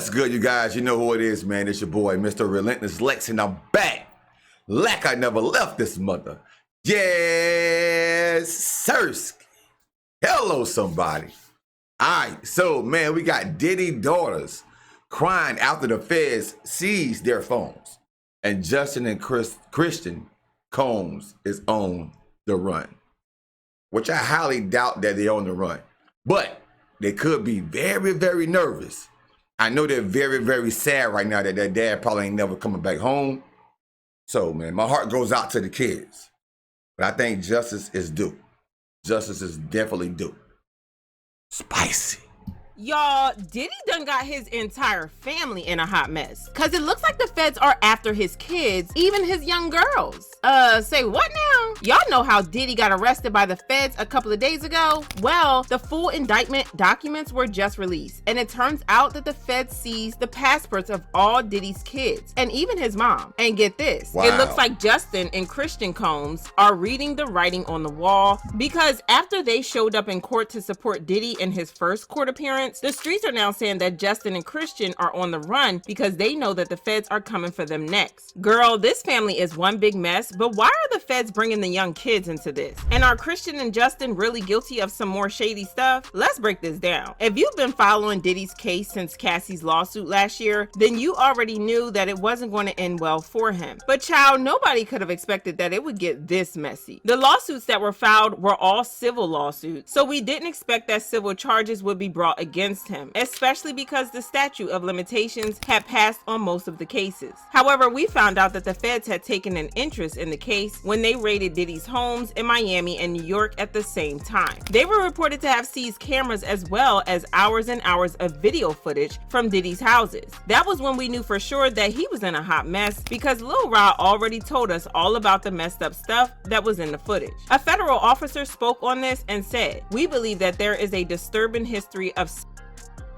What's good, you guys? You know who it is, man. It's your boy, Mr. Relentless Lex, and I'm back. Like I never left this mother. Yes, Sirsk. Hello, somebody. All right, so, man, we got Diddy daughters crying after the feds seized their phones. And Justin and Christian Combs is on the run, which I highly doubt that they're on the run. But they could be very, very nervous. I know they're very, very sad right now that their dad probably ain't never coming back home. So, man, my heart goes out to the kids. But I think justice is due. Justice is definitely due. Spicy. Y'all, Diddy done got his entire family in a hot mess. Cause it looks like the feds are after his kids, even his young girls. Say what now? Y'all know how Diddy got arrested by the feds a couple of days ago? Well, the full indictment documents were just released, and it turns out that the feds seized the passports of all Diddy's kids, and even his mom. And get this, wow. It looks like Justin and Christian Combs are reading the writing on the wall, because after they showed up in court to support Diddy in his first court appearance, the streets are now saying that Justin and Christian are on the run because they know that the feds are coming for them next. Girl, this family is one big mess, but why are the feds bringing the young kids into this? And are Christian and Justin really guilty of some more shady stuff? Let's break this down. If you've been following Diddy's case since Cassie's lawsuit last year, then you already knew that it wasn't going to end well for him. But child, nobody could have expected that it would get this messy. The lawsuits that were filed were all civil lawsuits, so we didn't expect that civil charges would be brought against him, especially because the statute of limitations had passed on most of the cases. However, we found out that the feds had taken an interest in the case when they raided Diddy's homes in Miami and New York at the same time. They were reported to have seized cameras as well as hours and hours of video footage from Diddy's houses. That was when we knew for sure that he was in a hot mess, because Lil Rod already told us all about the messed up stuff that was in the footage. A federal officer spoke on this and said, "We believe that there is a disturbing history of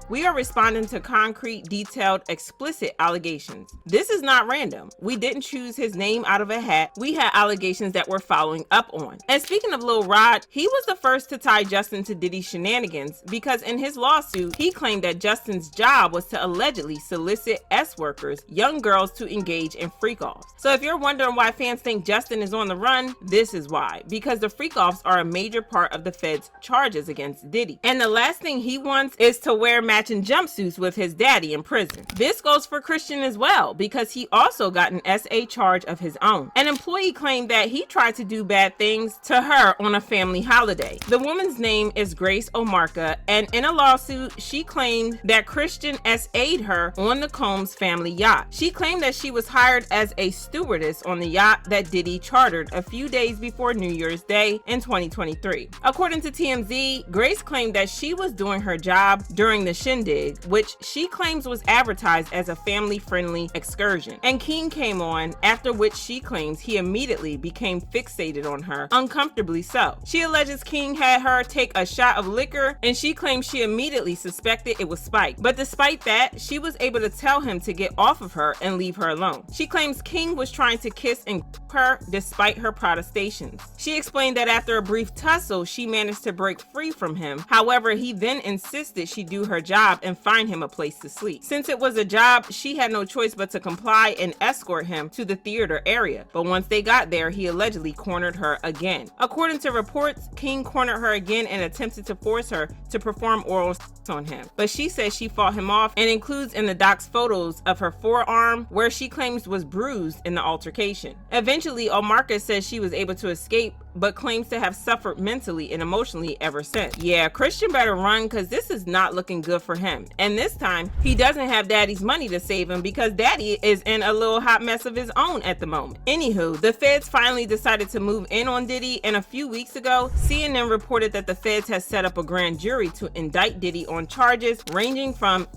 we are responding to concrete, detailed, explicit allegations. This is not random. We didn't choose his name out of a hat. We had allegations that we're following up on." And speaking of Lil Rod, he was the first to tie Justin to Diddy's shenanigans, because in his lawsuit, he claimed that Justin's job was to allegedly solicit S-workers, young girls, to engage in freak-offs. So if you're wondering why fans think Justin is on the run, this is why. Because the freak-offs are a major part of the feds' charges against Diddy. And the last thing he wants is to wear matching jumpsuits with his daddy in prison. This goes for Christian as well, because he also got an SA charge of his own. An employee claimed that he tried to do bad things to her on a family holiday. The woman's name is Grace Omarka, and in a lawsuit, she claimed that Christian SA'd her on the Combs family yacht. She claimed that she was hired as a stewardess on the yacht that Diddy chartered a few days before New Year's Day in 2023. According to TMZ, Grace claimed that she was doing her job during the shindig, which she claims was advertised as a family-friendly excursion. And King came on, after which she claims he immediately became fixated on her, uncomfortably so. She alleges King had her take a shot of liquor, and she claims she immediately suspected it was Spike. But despite that, she was able to tell him to get off of her and leave her alone. She claims King was trying to kiss and her despite her protestations. She explained that after a brief tussle, she managed to break free from him. However, he then insisted she do her job and find him a place to sleep. Since it was a job, she had no choice but to comply and escort him to the theater area. But once they got there, he allegedly cornered her again. According to reports, King cornered her again and attempted to force her to perform oral sex on him. But she says she fought him off, and includes in the doc's photos of her forearm, where she claims was bruised in the altercation. Eventually, Omarka says she was able to escape, but claims to have suffered mentally and emotionally ever since. Yeah, Christian better run, because this is not looking good for him. And this time, he doesn't have daddy's money to save him, because daddy is in a little hot mess of his own at the moment. Anywho, the feds finally decided to move in on Diddy, and a few weeks ago, CNN reported that the feds has set up a grand jury to indict Diddy on charges ranging from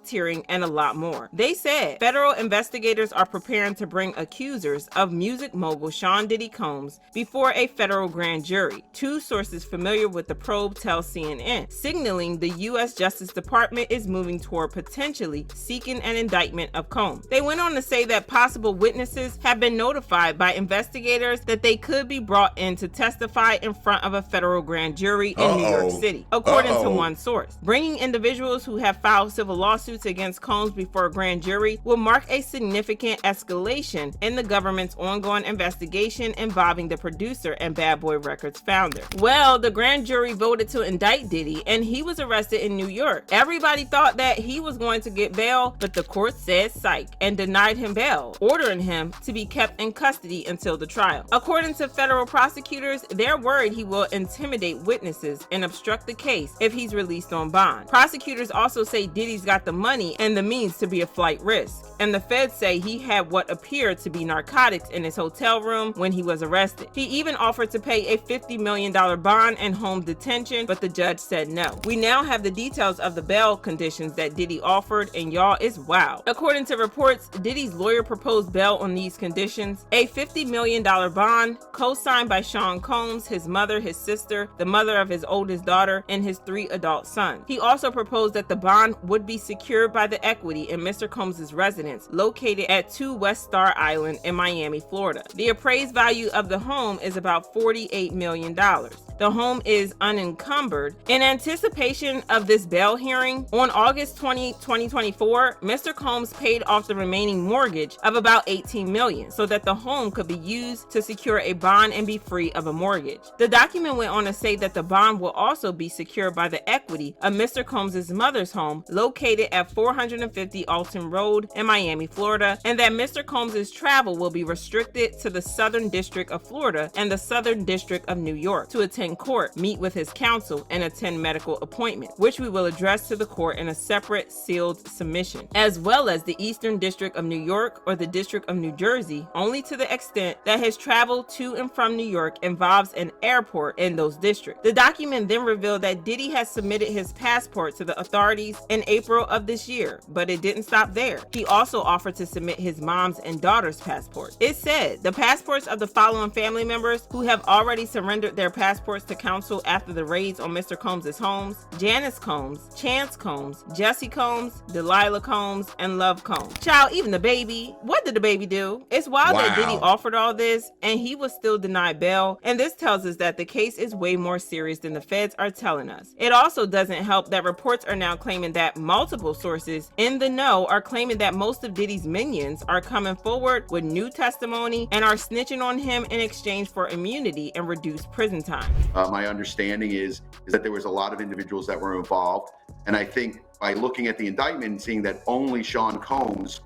racketeering, and a lot more. They said federal investigators are preparing to bring accusers of music mogul Sean Diddy Combs before a federal grand jury. Two sources familiar with the probe tell CNN, signaling the U.S. Justice Department is moving toward potentially seeking an indictment of Combs. They went on to say that possible witnesses have been notified by investigators that they could be brought in to testify in front of a federal grand jury in New York City, according to one source. Bringing individuals who have filed civil lawsuits lawsuits against Combs before a grand jury will mark a significant escalation in the government's ongoing investigation involving the producer and Bad Boy Records founder. Well, the grand jury voted to indict Diddy, and he was arrested in New York. Everybody thought that he was going to get bail, but the court said psych and denied him bail, ordering him to be kept in custody until the trial. According to federal prosecutors, they're worried he will intimidate witnesses and obstruct the case if he's released on bond. Prosecutors also say Diddy's got the money and the means to be a flight risk, and the feds say he had what appeared to be narcotics in his hotel room when he was arrested. He even offered to pay a $50 million bond and home detention, but the judge said no. We now have the details of the bail conditions that Diddy offered, and y'all, it's wild. According to reports, Diddy's lawyer proposed bail on these conditions: a $50 million bond, co-signed by Sean Combs, his mother, his sister, the mother of his oldest daughter, and his 3 adult sons. He also proposed that the bond would be secured by the equity in Mr. Combs' residence located at 2 West Star Island in Miami, Florida. The appraised value of the home is about $48 million. The home is unencumbered. In anticipation of this bail hearing, on August 20, 2024, Mr. Combs paid off the remaining mortgage of about $18 million so that the home could be used to secure a bond and be free of a mortgage. The document went on to say that the bond will also be secured by the equity of Mr. Combs' mother's home located at 450 Alton Road in Miami, Florida, and that Mr. Combs' travel will be restricted to the Southern District of Florida and the Southern District of New York to attend court, meet with his counsel, and attend medical appointments, which we will address to the court in a separate sealed submission, as well as the Eastern District of New York or the District of New Jersey, only to the extent that his travel to and from New York involves an airport in those districts. The document then revealed that Diddy has submitted his passport to the authorities in April of this year, but it didn't stop there. He also offered to submit his mom's and daughter's passports. It said the passports of the following family members who have already surrendered their passports to counsel after the raids on Mr. Combs' homes: Janice Combs, Chance Combs, Jesse Combs, Delilah Combs, and Love Combs. Child, even the baby. What did the baby do? It's wild that Diddy offered all this and he was still denied bail, and this tells us that the case is way more serious than the feds are telling us. It also doesn't help that reports are now claiming that multiple sources in the know are claiming that most of Diddy's minions are coming forward with new testimony and are snitching on him in exchange for immunity and reduced prison time. My understanding is that there was a lot of individuals that were involved, and I think by looking at the indictment and seeing that only Sean Combs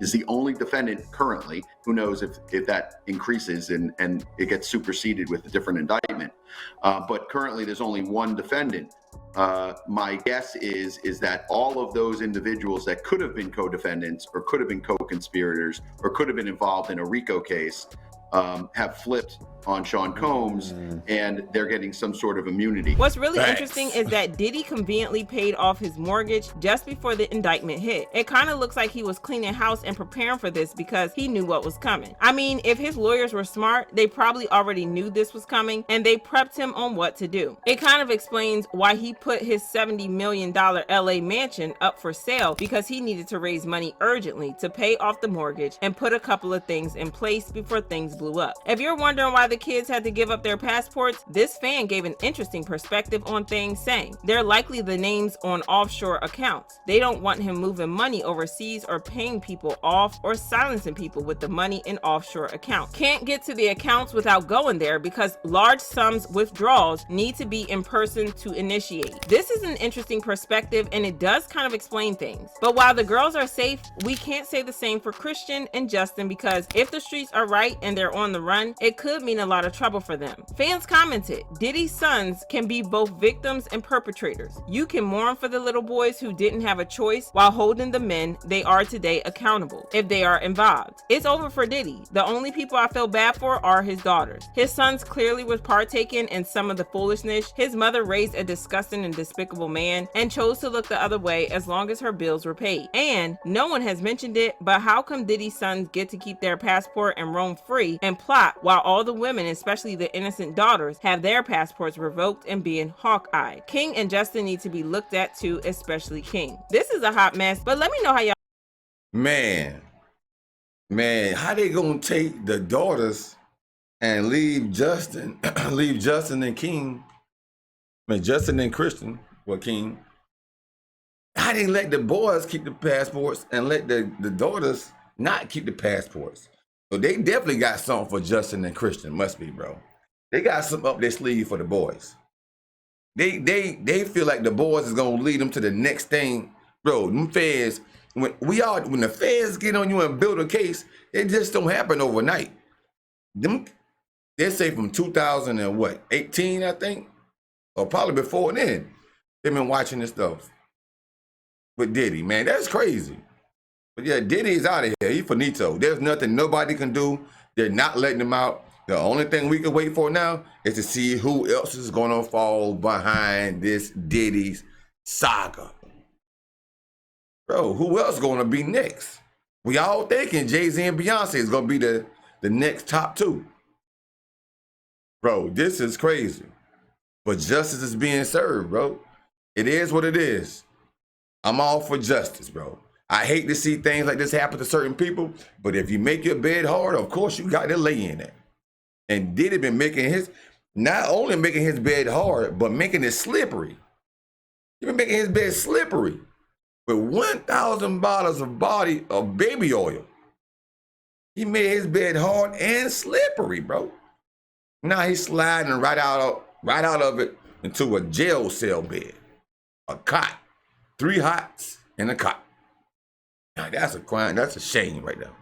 is the only defendant currently, who knows if that increases and it gets superseded with a different indictment. But currently there's only one defendant. My guess is that all of those individuals that could have been co-defendants or could have been co-conspirators or could have been involved in a RICO case have flipped on Sean Combs, and they're getting some sort of immunity. What's really interesting is that Diddy conveniently paid off his mortgage just before the indictment hit. It kind of looks like he was cleaning house and preparing for this because he knew what was coming. I mean, if his lawyers were smart, they probably already knew this was coming and they prepped him on what to do. It kind of explains why he put his $70 million LA mansion up for sale, because he needed to raise money urgently to pay off the mortgage and put a couple of things in place before things blew up. If you're wondering why the kids had to give up their passports, this fan gave an interesting perspective on things, saying they're likely the names on offshore accounts. They don't want him moving money overseas or paying people off or silencing people with the money in offshore accounts. Can't get to the accounts without going there because large sums withdrawals need to be in person to initiate. This is an interesting perspective and it does kind of explain things. But while the girls are safe, we can't say the same for Christian and Justin, because if the streets are right and they're on the run, it could mean a lot of trouble for them. Fans commented, Diddy's sons can be both victims and perpetrators. You can mourn for the little boys who didn't have a choice while holding the men they are today accountable if they are involved. It's over for Diddy. The only people I feel bad for are his daughters. His sons clearly was partaking in some of the foolishness. His mother raised a disgusting and despicable man and chose to look the other way as long as her bills were paid. And no one has mentioned it, but how come Diddy's sons get to keep their passport and roam free and plot while all the women, especially the innocent daughters, have their passports revoked and being hawk-eyed? King and Justin need to be looked at too, especially King. This is a hot mess, but let me know how y'all. Man, how they gonna take the daughters and leave Justin, leave Justin and King, I mean Justin and Christian, well King, I didn't let the boys keep the passports and let the daughters not keep the passports. So they definitely got something for Justin and Christian. Must be, bro. They got something up their sleeve for the boys. They feel like the boys is gonna lead them to the next thing, bro. Them feds, when the feds get on you and build a case, it just don't happen overnight. They say from 2018, I think, or probably before then, they've been watching this stuff with Diddy. Man, that's crazy. But yeah, Diddy's out of here. He finito. There's nothing nobody can do. They're not letting him out. The only thing we can wait for now is to see who else is going to fall behind this Diddy's saga. Bro, who else is going to be next? We all thinking Jay-Z and Beyonce is going to be the next top two. Bro, this is crazy. But justice is being served, bro. It is what it is. I'm all for justice, bro. I hate to see things like this happen to certain people, but if you make your bed hard, of course you got to lay in it. And Diddy been not only making his bed hard, but making it slippery. He been making his bed slippery with 1,000 bottles of baby oil. He made his bed hard and slippery, bro. Now he's sliding right out of it into a jail cell bed, a cot, 3 hots and a cot. Now that's a crime. That's a shame right now.